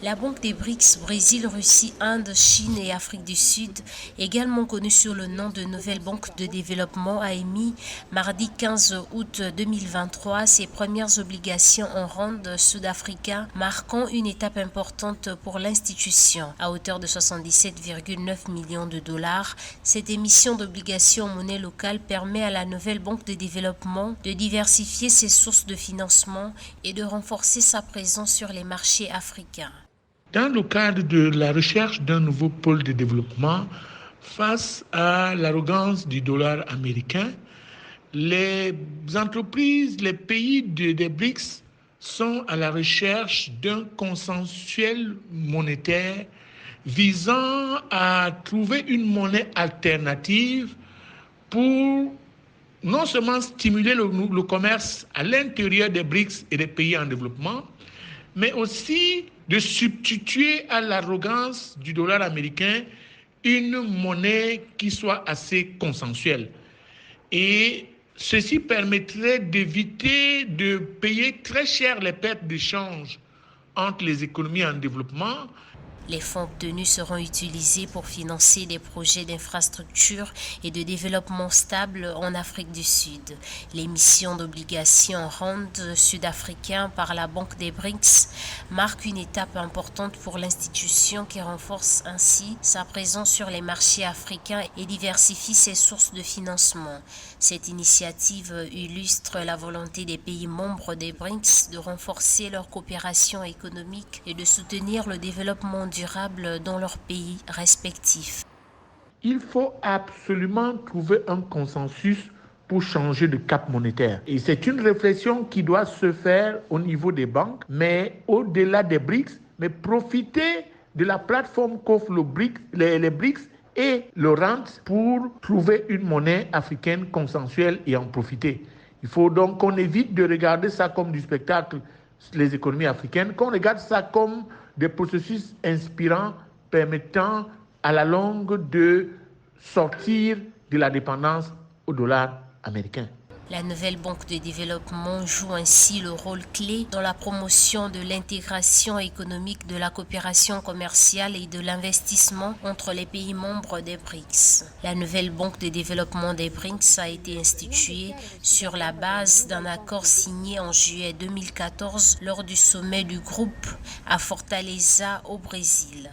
La Banque des BRICS, Brésil, Russie, Inde, Chine et Afrique du Sud, également connue sous le nom de Nouvelle Banque de développement, a émis mardi 15 août 2023 ses premières obligations en rand sud-africain, marquant une étape importante pour l'institution. À hauteur de 77,9 millions de dollars, cette émission d'obligations en monnaie locale permet à la Nouvelle Banque de développement de diversifier ses sources de financement et de renforcer sa présence sur les marchés africains. Dans le cadre de la recherche d'un nouveau pôle de développement, face à l'arrogance du dollar américain, les entreprises, les pays des BRICS sont à la recherche d'un consensuel monétaire visant à trouver une monnaie alternative pour non seulement stimuler le commerce à l'intérieur des BRICS et des pays en développement, mais aussi de substituer à l'arrogance du dollar américain une monnaie qui soit assez consensuelle. Et ceci permettrait d'éviter de payer très cher les pertes d'échange entre les économies en développement. Les fonds obtenus seront utilisés pour financer des projets d'infrastructure et de développement stable en Afrique du Sud. L'émission d'obligations en rand sud-africain par la Banque des BRICS marque une étape importante pour l'institution qui renforce ainsi sa présence sur les marchés africains et diversifie ses sources de financement. Cette initiative illustre la volonté des pays membres des BRICS de renforcer leur coopération économique et de soutenir le développement durable dans leurs pays respectifs. Il faut absolument trouver un consensus pour changer de cap monétaire. Et c'est une réflexion qui doit se faire au niveau des banques, mais au-delà des BRICS, mais profiter de la plateforme qu'offrent les BRICS et le rand pour trouver une monnaie africaine consensuelle et en profiter. Il faut donc qu'on évite de regarder ça comme du spectacle, les économies africaines, qu'on regarde ça comme des processus inspirants permettant à la longue de sortir de la dépendance au dollar américain. La Nouvelle Banque de développement joue ainsi le rôle clé dans la promotion de l'intégration économique, de la coopération commerciale et de l'investissement entre les pays membres des BRICS. La Nouvelle Banque de développement des BRICS a été instituée sur la base d'un accord signé en juillet 2014 lors du sommet du groupe à Fortaleza au Brésil.